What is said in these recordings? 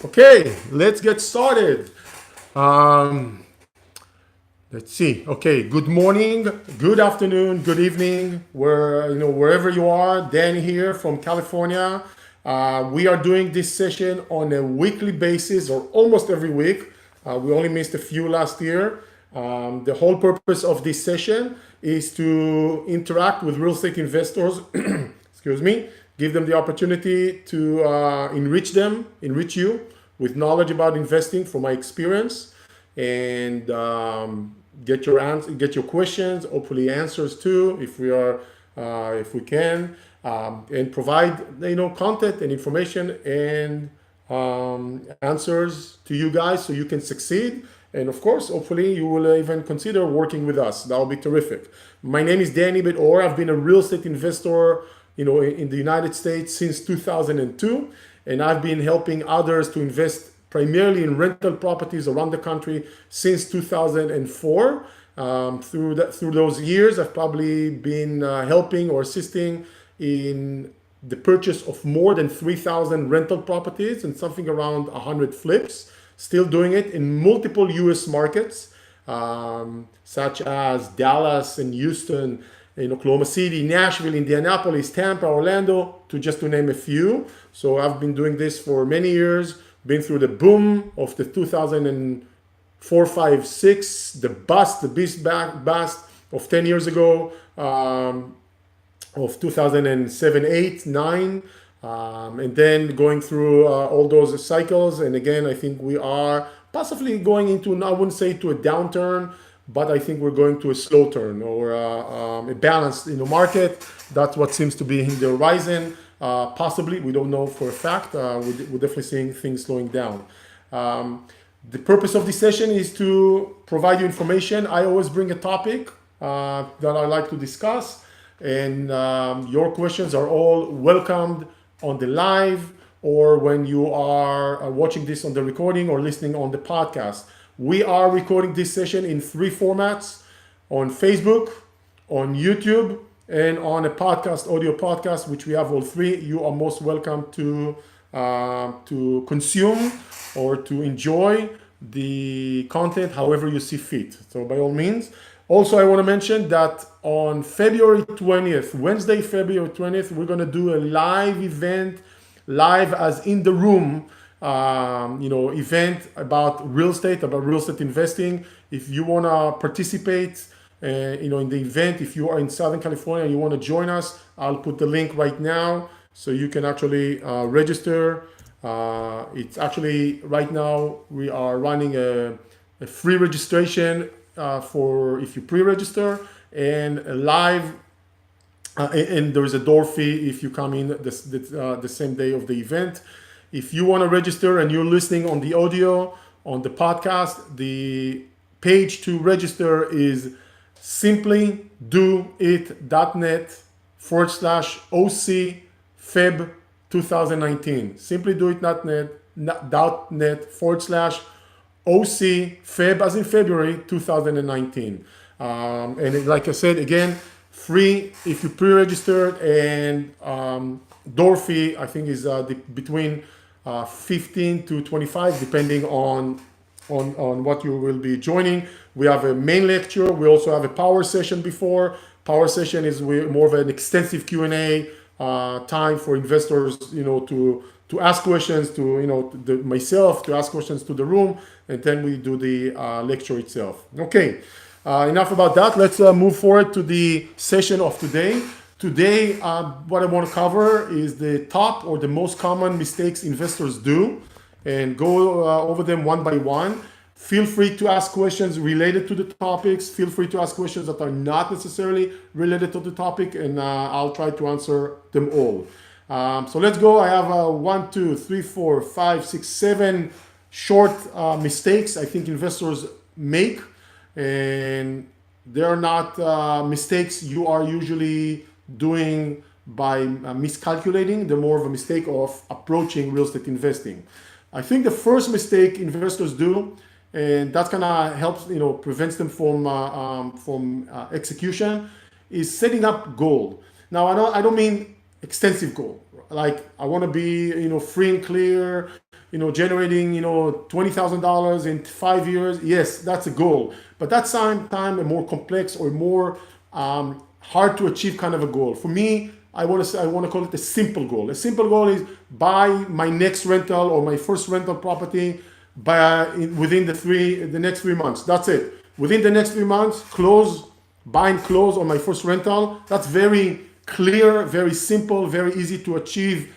Okay, let's get started. Um, let's see. Okay, good morning, good afternoon, good evening, wherever you are. Dan here from California. We are doing this session on a weekly basis, or almost every week. We only missed a few last year. The whole purpose of this session is to interact with real estate investors. Excuse me. Give them the opportunity to enrich you with knowledge about investing from my experience, and get your questions, hopefully answers too, if we can, and provide content and information and answers to you guys so you can succeed. And of course, hopefully you will even consider working with us. That will be terrific. My name is Dani Beit-Or. I've been a real estate investor in the United States since 2002, and I've been helping others to invest primarily in rental properties around the country since 2004. Through those years, I've probably been helping or assisting in the purchase of more than 3,000 rental properties and something around 100 flips. Still doing it in multiple US markets, such as Dallas and Houston, in Oklahoma City, Nashville, Indianapolis, Tampa, Orlando, to name a few. So I've been doing this for many years, been through the boom of the 2004, 5, 6, the beast bust of 10 years ago, of 2007, 8, 9, and then going through all those cycles. And again, I think we are possibly going into, I wouldn't say to a downturn, but I think we're going to a slow turn or a balanced market. That's what seems to be in the horizon. Possibly, we don't know for a fact. We're definitely seeing things slowing down. The purpose of this session is to provide you information. I always bring a topic that I like to discuss, and your questions are all welcomed on the live or when you are watching this on the recording or listening on the podcast. We are recording this session in 3 formats: on Facebook, on YouTube, and on a podcast, audio podcast, which we have all 3. You are most welcome to consume or to enjoy the content however you see fit. So by all means. Also, I want to mention that on February 20th, Wednesday, February 20th, we're going to do a live event, live as in the room, event about real estate investing. If you want to participate, in the event, if you are in Southern California and you want to join us, I'll put the link right now so you can actually register. It's actually right now we are running a free registration for if you pre-register, and a live, and there is a door fee if you come in the same day of the event. If you want to register and you're listening on the audio, on the podcast, the page to register is simplydoit.net/OC Feb 2019. Simplydoit.net/OC Feb as in February 2019. And like I said, again, free if you pre-registered, and door fee I think is between 15 to 25 depending on what you will be joining. We have a main lecture. We also have a power session before. Power session is more of an extensive Q&A time for investors, to ask questions to myself, to ask questions to the room, and then we do the lecture itself. Okay, enough about that. Let's move forward to the session of today. Today, what I want to cover is the top or the most common mistakes investors do, and go over them one by one. Feel free to ask questions related to the topics. Feel free to ask questions that are not necessarily related to the topic, and I'll try to answer them all. So let's go. I have 1, 2, 3, 4, 5, 6, 7 short mistakes I think investors make, and they're not mistakes you are usually doing by miscalculating. They're more of a mistake of approaching real estate investing. I think the first mistake investors do, and that kind of helps, prevents them from execution, is setting up goal. Now, I don't mean extensive goal. like I want to be, free and clear, generating, $20,000 in 5 years. Yes, that's a goal, but that's sometimes a more complex or more hard to achieve kind of a goal. For me, I want to call it a simple goal. A simple goal is buy my next rental or my first rental property within the next 3 months. That's it. Within the next 3 months, buy and close on my first rental. That's very clear, very simple, very easy to achieve,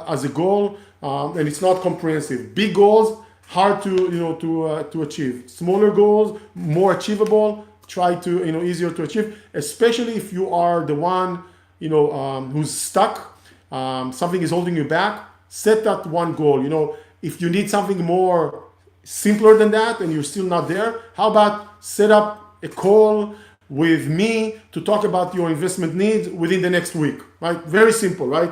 as a goal, and it's not comprehensive. Big goals, hard to achieve. Smaller goals, more achievable. Try to, easier to achieve, especially if you are the one, who's stuck. Something is holding you back. Set that one goal. If you need something more simpler than that and you're still not there, how about set up a call with me to talk about your investment needs within the next week, right? Very simple, right?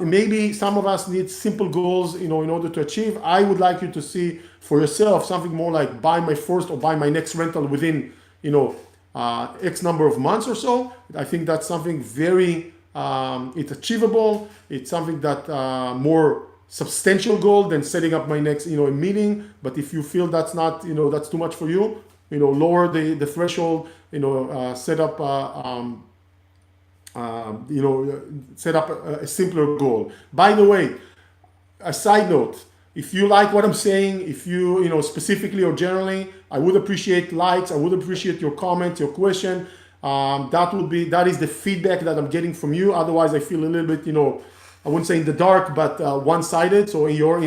Maybe some of us need simple goals, in order to achieve. I would like you to see for yourself something more like buy my first or buy my next rental within, X number of months or so. I think that's something very, it's achievable. It's something that more substantial goal than setting up my next, meeting. But if you feel that's not, that's too much for you, lower the threshold, set up, set up a simpler goal. By the way, a side note, if you like what I'm saying, if you, specifically or generally, I would appreciate likes. I would appreciate your comments, your question. That is the feedback that I'm getting from you. Otherwise, I feel a little bit, I wouldn't say in the dark, but one-sided. So your,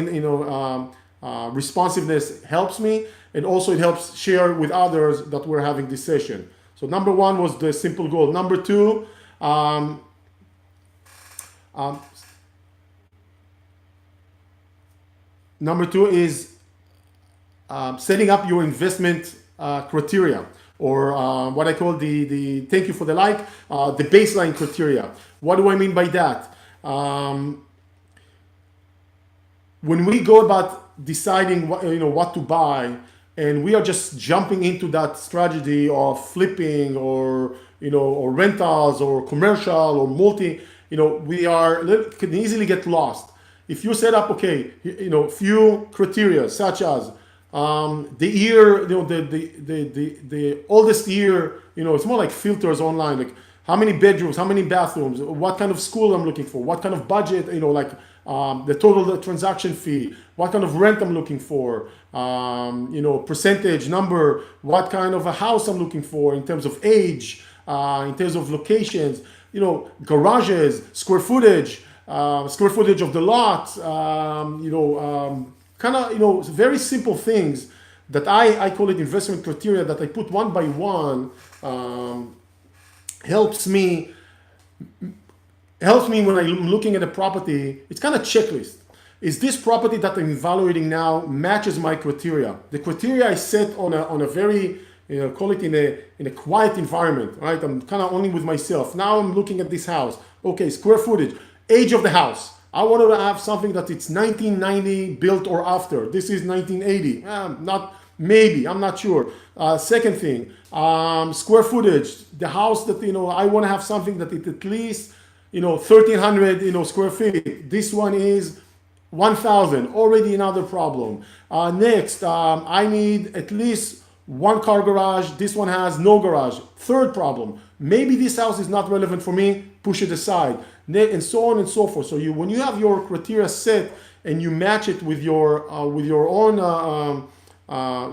responsiveness helps me, and also it helps share with others that we're having this session. So number one was the simple goal. Number two, is setting up your investment criteria, or what I call the thank you for the like, the baseline criteria. What do I mean by that? When we go about deciding what to buy, and we are just jumping into that strategy of flipping or rentals or commercial or multi, we can easily get lost. If you set up, few criteria such as the year, the oldest year, it's more like filters online, like how many bedrooms, how many bathrooms, what kind of school I'm looking for, what kind of budget, the total transaction fee, what kind of rent I'm looking for, percentage, number, what kind of a house I'm looking for in terms of age, in terms of locations, garages, square footage of the lot, very simple things that I call it investment criteria that I put one by one, helps me when I'm looking at a property. It's kind of checklist. Is this property that I'm evaluating now matches my criteria? The criteria I set on a very, call it in a quiet environment, right? I'm kind of only with myself. Now I'm looking at this house. Okay, square footage, age of the house. I want to have something that it's 1990 built or after. This is 1980. I'm not sure. Second thing, square footage. The house that, I want to have something that it at least, 1,300, square feet. This one is 1,000. Already another problem. Next, I need at least one car garage. This one has no garage. Third problem, maybe this house is not relevant for me. Push it aside. And so on and so forth. So when you have your criteria set and you match it with your own,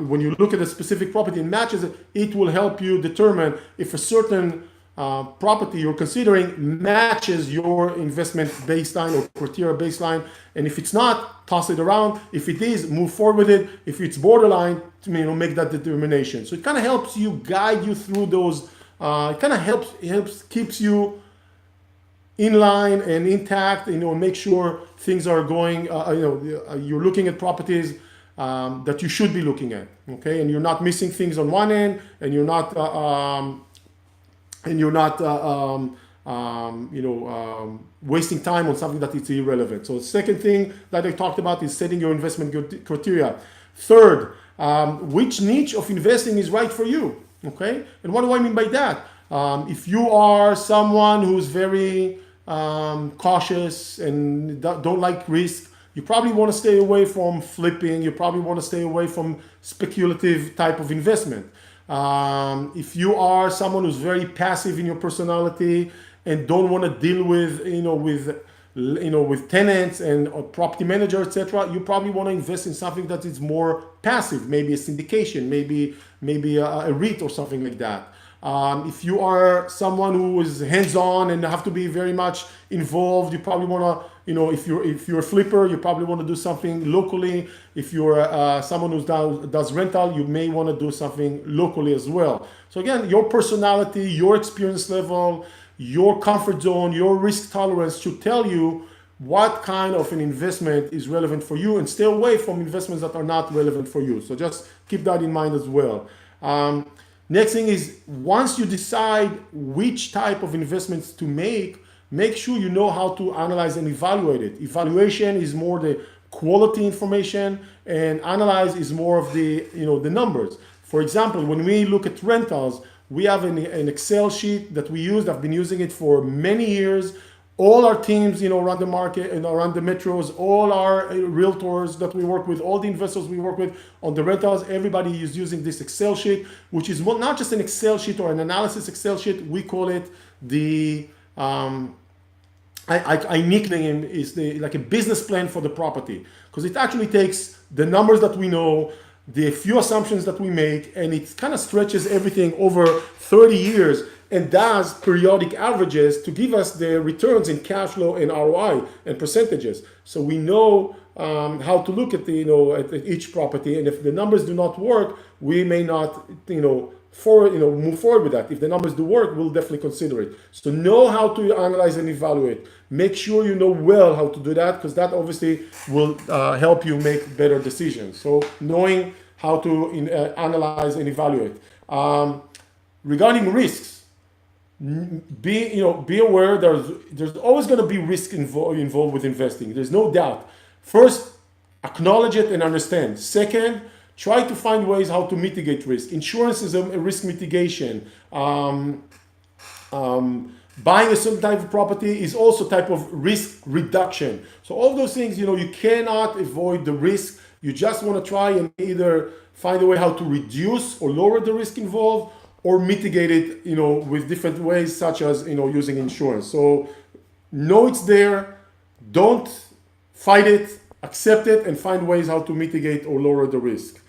when you look at a specific property and matches it, it will help you determine if a certain property you're considering matches your investment baseline or criteria baseline. And if it's not, toss it around. If it is, move forward with it. If it's borderline, make that determination. So it kind of helps you, guide you through those. It kind of helps keeps you in line and intact, make sure things are going, you're looking at properties that you should be looking at, okay? And you're not missing things on one end, and you're not, wasting time on something that is irrelevant. So the second thing that I talked about is setting your investment criteria. Third, which niche of investing is right for you, okay? And what do I mean by that? If you are someone who's very cautious and don't like risk, you probably want to stay away from flipping. You probably want to stay away from speculative type of investment. If you are someone who's very passive in your personality and don't want to deal with, with tenants and property manager, etc., you probably want to invest in something that is more passive, maybe a syndication, maybe a REIT or something like that. If you are someone who is hands-on and have to be very much involved, you probably want to, if you're a flipper, you probably want to do something locally. If you're someone who does rental, you may want to do something locally as well. So again, your personality, your experience level, your comfort zone, your risk tolerance should tell you what kind of an investment is relevant for you, and stay away from investments that are not relevant for you. So just keep that in mind as well. Next thing is, once you decide which type of investments to make sure you know how to analyze and evaluate it. Evaluation is more the quality information, and analyze is more of the, the numbers. For example, when we look at rentals, we have an Excel sheet that we use. I've been using it for many years. All our teams, around the market and around the metros, all our realtors that we work with, all the investors we work with on the rentals, everybody is using this Excel sheet, which is not just an Excel sheet or an analysis Excel sheet. We call it the, I nickname is like a business plan for the property, because it actually takes the numbers that we know, the few assumptions that we make, and it kind of stretches everything over 30 years and does periodic averages to give us the returns in cash flow and ROI and percentages. So we know how to look at at each property, and if the numbers do not work, we may not move forward with that. If the numbers do work, we'll definitely consider it. So know how to analyze and evaluate. Make sure you know well how to do that, because that obviously will help you make better decisions. So knowing how to analyze and evaluate. Regarding risks, be aware there's always going to be risk involved with investing. There's no doubt. First, acknowledge it and understand. Second, try to find ways how to mitigate risk. Insurance is a risk mitigation. Buying a certain type of property is also type of risk reduction. So all those things, you cannot avoid the risk. You just want to try and either find a way how to reduce or lower the risk involved, or mitigate it, with different ways, such as, using insurance. So know it's there, don't fight it, accept it, and find ways how to mitigate or lower the risk.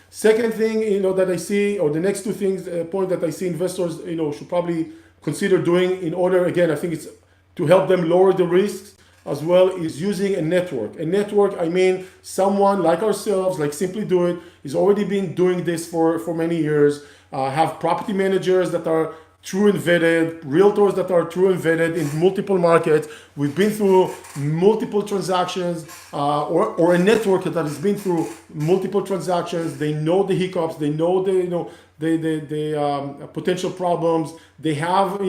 Second thing, that I see, or the next two things, point that I see investors, should probably consider doing in order, again, I think it's to help them lower the risks as well, is using a network. A network, I mean, someone like ourselves, like Simply Do It, is already been doing this for many years. Have property managers that are true and vetted, realtors that are true and vetted in multiple markets. We've been through multiple transactions, or a network that has been through multiple transactions. They know the hiccups, they know the potential problems. They have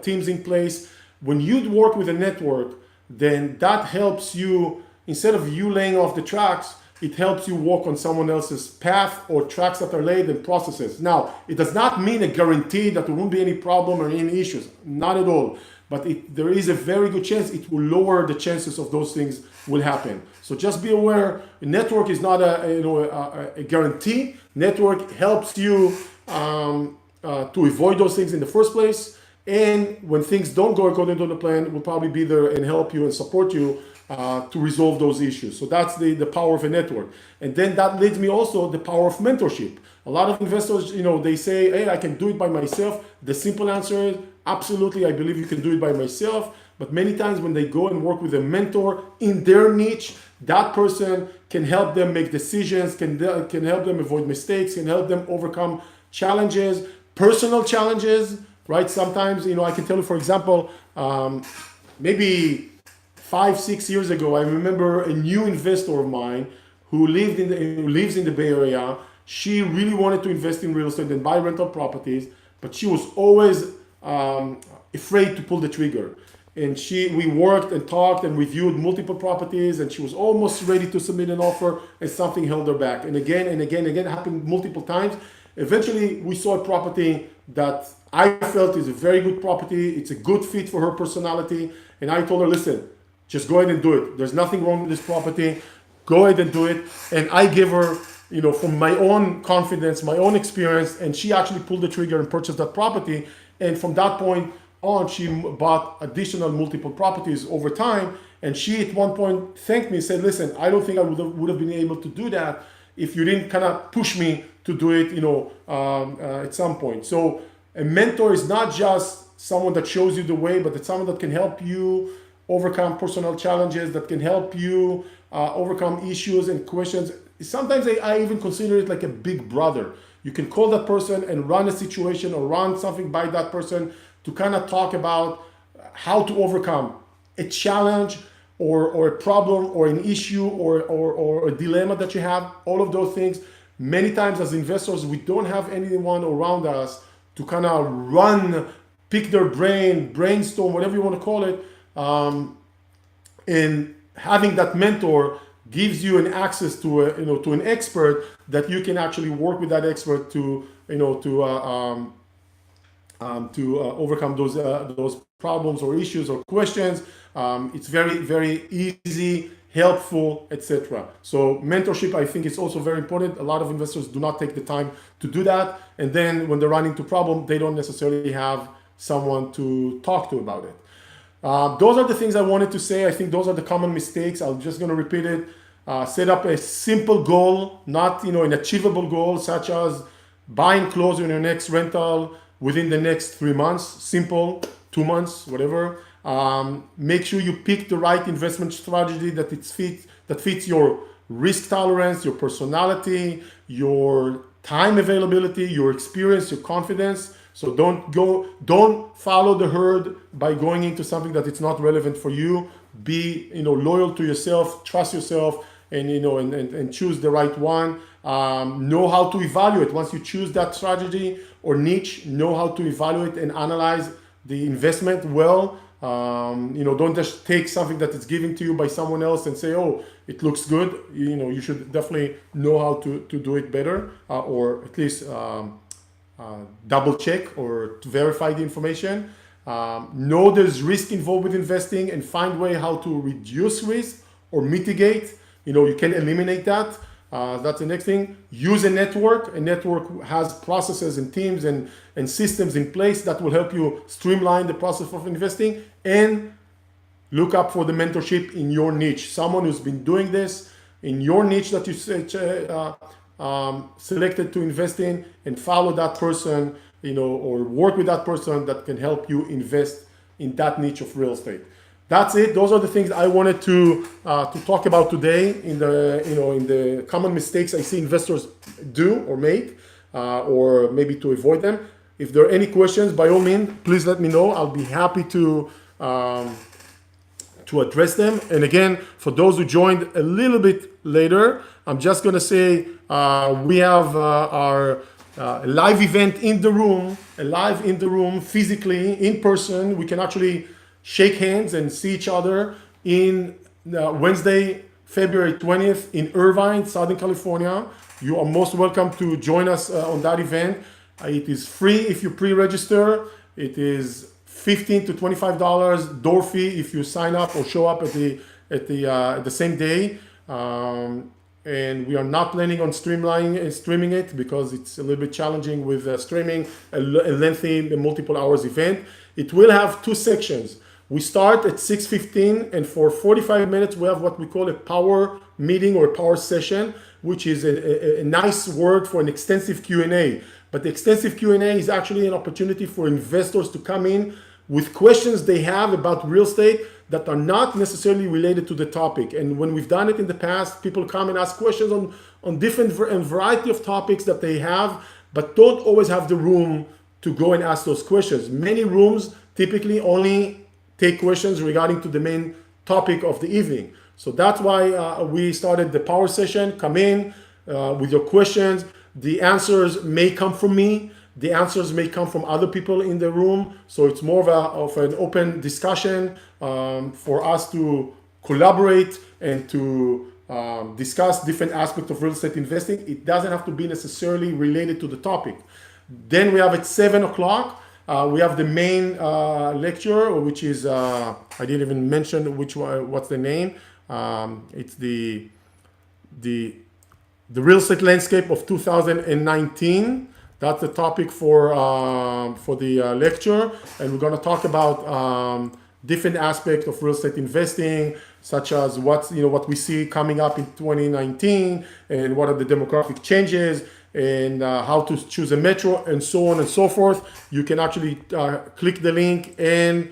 teams in place. When you work with a network, then that helps you, instead of you laying off the tracks, it helps you walk on someone else's path or tracks that are laid and processes. Now, it does not mean a guarantee that there won't be any problem or any issues, not at all. But there is a very good chance it will lower the chances of those things will happen. So just be aware, a network is not a guarantee. Network helps you to avoid those things in the first place. And when things don't go according to the plan, will probably be there and help you and support you to resolve those issues. So that's the power of a network. And then that leads me also the power of mentorship. A lot of investors, they say, hey, I can do it by myself. The simple answer is absolutely, I believe you can do it by myself. But many times when they go and work with a mentor in their niche, that person can help them make decisions, can help them avoid mistakes, can help them overcome challenges, personal challenges, right? Sometimes, I can tell you, for example, maybe 5-6 years ago, I remember a new investor of mine who lives in the Bay Area. She really wanted to invest in real estate and buy rental properties, but she was always afraid to pull the trigger. And we worked and talked and reviewed multiple properties, and she was almost ready to submit an offer, and something held her back. And again, it happened multiple times. Eventually, we saw a property that I felt is a very good property. It's a good fit for her personality. And I told her, listen, just go ahead and do it. There's nothing wrong with this property. Go ahead and do it. And I give her, from my own confidence, my own experience, and she actually pulled the trigger and purchased that property. And from that point on, she bought additional multiple properties over time. And she at one point thanked me and said, listen, I don't think I would have been able to do that if you didn't kind of push me to do it, at some point. So a mentor is not just someone that shows you the way, but it's someone that can help you overcome personal challenges, that can help you overcome issues and questions. Sometimes I even consider it like a big brother. You can call that person and run a situation or run something by that person to kind of talk about how to overcome a challenge or a problem or an issue or a dilemma that you have, all of those things. Many times as investors, we don't have anyone around us to kind of run, pick their brain, brainstorm, whatever you want to call it. And having that mentor gives you an access to to an expert that you can actually work with that expert to overcome those problems or issues or questions. It's very, very easy, helpful, etc. So mentorship, I think, is also very important. A lot of investors do not take the time to do that, and then when they run into problem, they don't necessarily have someone to talk to about it. Those are the things I wanted to say. I think those are the common mistakes. I'm just going to repeat it. Set up a simple goal, not an achievable goal, such as buying close on your next rental within the next 3 months. Simple, 2 months, whatever. Make sure you pick the right investment strategy that fits your risk tolerance, your personality, your time availability, your experience, your confidence. So don't follow the herd by going into something that it's not relevant for you. Be loyal to yourself, trust yourself, and and choose the right one. Know how to evaluate once you choose that strategy or niche. Know how to evaluate and analyze the investment well. Don't just take something that is given to you by someone else and say, oh, it looks good. You should definitely know how to do it better, or at least double check or to verify the information. Know there's risk involved with investing and find way how to reduce risk or mitigate. You can eliminate that. That's the next thing. Use a network. A network has processes and teams and systems in place that will help you streamline the process of investing, and look up for the mentorship in your niche. Someone who's been doing this in your niche that you selected to invest in, and follow that person, or work with that person that can help you invest in that niche of real estate. That's it. Those are the things I wanted to talk about today in the common mistakes I see investors do or make, or maybe to avoid them. If there are any questions, by all means, please let me know. I'll be happy to address them. And again, for those who joined a little bit later, I'm just going to say we have our live event in the room, physically, in person. We can actually shake hands and see each other in Wednesday, February 20th in Irvine, Southern California. You are most welcome to join us on that event. It is free if you pre-register. It is $15 to $25 door fee if you sign up or show up at the same day. And we are not planning on streaming it because it's a little bit challenging with streaming a lengthy multiple hours event. It will have 2 sections. We start at 6:15, and for 45 minutes we have what we call a power meeting or a power session, which is a nice word for an extensive Q&A. But the extensive Q&A is actually an opportunity for investors to come in with questions they have about real estate that are not necessarily related to the topic. And when we've done it in the past, people come and ask questions on different variety of topics that they have, but don't always have the room to go and ask those questions. Many rooms typically only take questions regarding to the main topic of the evening. So that's why we started the power session. Come in with your questions. The answers may come from me. The answers may come from other people in the room. So it's more of an open discussion for us to collaborate and to discuss different aspects of real estate investing. It doesn't have to be necessarily related to the topic. Then we have at 7 o'clock We have the main lecture, which is I didn't even mention what's the name. It's the real estate landscape of 2019. That's the topic for the lecture, and we're going to talk about different aspects of real estate investing, such as what we see coming up in 2019, and what are the demographic changes, and how to choose a metro, and so on and so forth. You can actually click the link and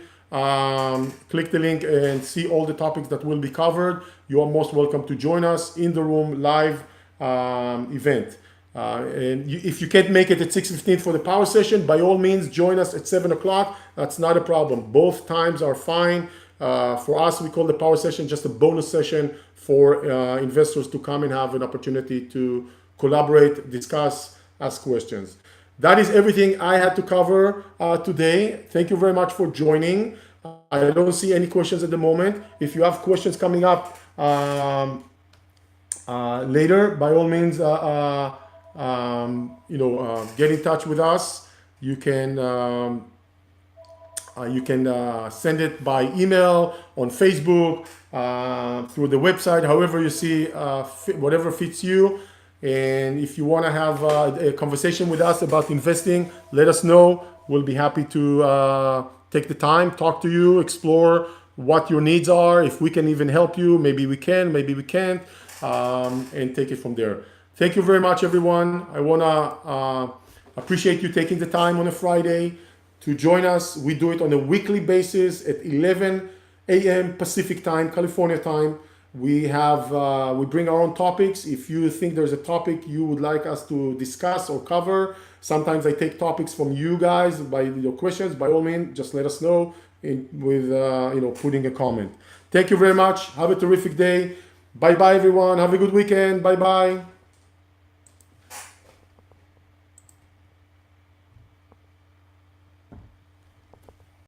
see all the topics that will be covered. You are most welcome to join us in the room live event. If you can't make it at 6:15 for the power session, by all means join us at 7 o'clock. That's not a problem. Both times are fine. For us, we call the power session just a bonus session for investors to come and have an opportunity to collaborate, discuss, ask questions. That is everything I had to cover today. Thank you very much for joining. I don't see any questions at the moment. If you have questions coming up later, by all means, get in touch with us. You can send it by email, on Facebook, through the website, however you see, whatever fits you. And if you want to have a conversation with us about investing, let us know. We'll be happy to take the time, talk to you, explore what your needs are. If we can even help you, maybe we can, maybe we can't, and take it from there. Thank you very much, everyone. I want to appreciate you taking the time on a Friday to join us. We do it on a weekly basis at 11 a.m. Pacific time, California time. We bring our own topics. If you think there's a topic you would like us to discuss or cover, sometimes I take topics from you guys by your questions. By all means, just let us know with putting a comment. Thank you very much. Have a terrific day. Bye-bye, everyone. Have a good weekend. Bye-bye.